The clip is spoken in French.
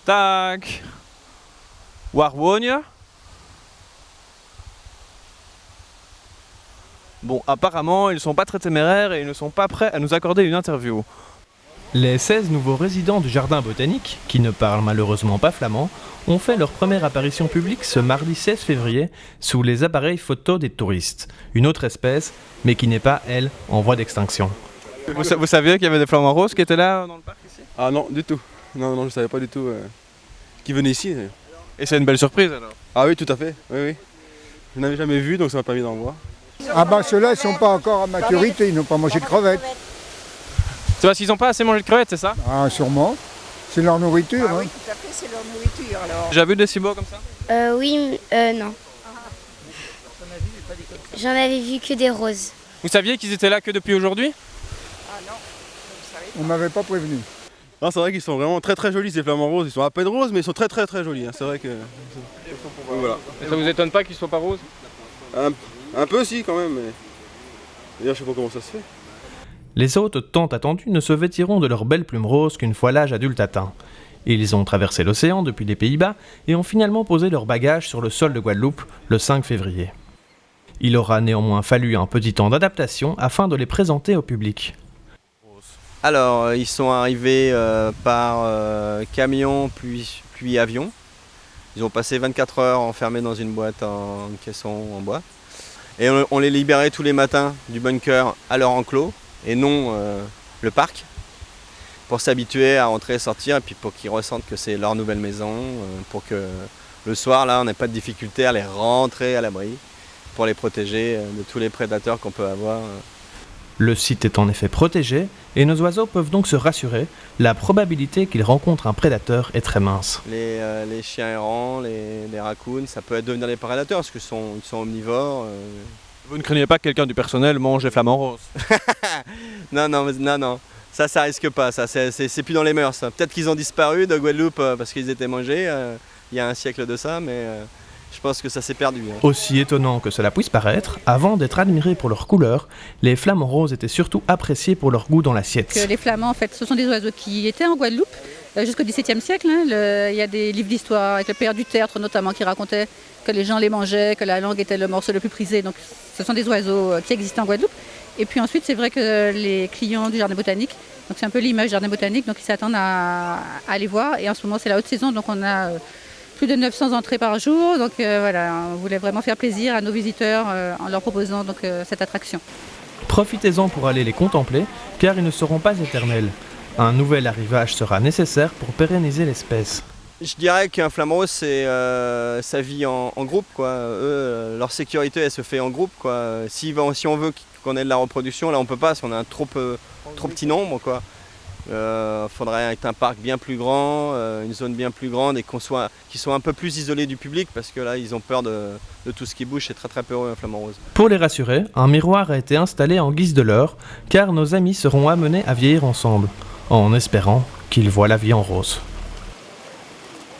Tac. Warwonia. Bon, apparemment, ils sont pas très téméraires et ils ne sont pas prêts à nous accorder une interview. Les 16 nouveaux résidents du jardin botanique, qui ne parlent malheureusement pas flamand, ont fait leur première apparition publique ce mardi 16 février sous les appareils photo des touristes. Une autre espèce, mais qui n'est pas, elle, en voie d'extinction. Vous saviez qu'il y avait des flamants roses qui étaient là dans le parc ici? Ah non, du tout. Non, je savais pas du tout qu'ils venaient ici. Et c'est une belle surprise alors. Ah oui, tout à fait. Oui. Je n'avais jamais vu, donc ça m'a permis d'en voir. Ah bah ceux-là, ils sont pas encore à maturité, ils n'ont pas mangé de crevettes. C'est parce qu'ils n'ont pas assez mangé de crevettes, c'est ça? Ah sûrement, c'est leur nourriture. Ah hein. oui, tout à fait, c'est leur nourriture alors. J'ai déjà vu des si beaux comme ça? Oui, non. J'en avais vu que des roses. Vous saviez qu'ils étaient là que depuis aujourd'hui? Ah non, vous savez. On m'avait pas prévenu. Non, c'est vrai qu'ils sont vraiment très très jolis ces flamants roses. Ils sont à peine roses, mais ils sont très très très jolis. Hein. C'est vrai que. Voilà. Et ça vous étonne pas qu'ils soient pas roses? Un peu si quand même, mais. D'ailleurs, je sais pas comment ça se fait. Les hôtes tant attendus ne se vêtiront de leurs belles plumes roses qu'une fois l'âge adulte atteint. Ils ont traversé l'océan depuis les Pays-Bas et ont finalement posé leurs bagages sur le sol de Guadeloupe le 5 février. Il aura néanmoins fallu un petit temps d'adaptation afin de les présenter au public. Alors, ils sont arrivés par camion puis avion. Ils ont passé 24 heures enfermés dans une boîte en caisson en bois. Et on les libérait tous les matins du bunker à leur enclos et non le parc, pour s'habituer à rentrer et sortir et puis pour qu'ils ressentent que c'est leur nouvelle maison, pour que le soir là on n'ait pas de difficulté à les rentrer à l'abri, pour les protéger de tous les prédateurs qu'on peut avoir. Le site est en effet protégé et nos oiseaux peuvent donc se rassurer, la probabilité qu'ils rencontrent un prédateur est très mince. Les chiens errants, les raccoons, ça peut devenir des prédateurs parce qu'ils sont omnivores. Vous ne craignez pas que quelqu'un du personnel mange les flamants roses? Non, ça risque pas, ça, c'est plus dans les mœurs. Peut-être qu'ils ont disparu de Guadeloupe parce qu'ils étaient mangés il y a un siècle de ça, mais je pense que ça s'est perdu. Hein. Aussi étonnant que cela puisse paraître, avant d'être admirés pour leur couleur, les flamants roses étaient surtout appréciés pour leur goût dans l'assiette. Les flamands, en fait, ce sont des oiseaux qui étaient en Guadeloupe jusqu'au XVIIe siècle. Il y a des livres d'histoire avec le père du Tertre notamment qui racontait que les gens les mangeaient, que la langue était le morceau le plus prisé. Donc ce sont des oiseaux qui existent en Guadeloupe. Et puis ensuite, c'est vrai que les clients du jardin botanique, donc c'est un peu l'image du jardin botanique, donc ils s'attendent à aller voir. Et en ce moment, c'est la haute saison, donc on a plus de 900 entrées par jour. Donc voilà, on voulait vraiment faire plaisir à nos visiteurs en leur proposant donc, cette attraction. Profitez-en pour aller les contempler, car ils ne seront pas éternels. Un nouvel arrivage sera nécessaire pour pérenniser l'espèce. Je dirais qu'un flamant rose, c'est ça vit en groupe, quoi. Eux, leur sécurité, elle se fait en groupe, quoi. Si on veut qu'on ait de la reproduction, là on peut pas, parce qu'on a un trop petit nombre, quoi. Faudrait être un parc bien plus grand, une zone bien plus grande et qu'ils soient un peu plus isolés du public, parce que là ils ont peur de tout ce qui bouge. C'est très très peureux un flamant rose. Pour les rassurer, un miroir a été installé en guise de leurre, car nos amis seront amenés à vieillir ensemble, en espérant qu'ils voient la vie en rose.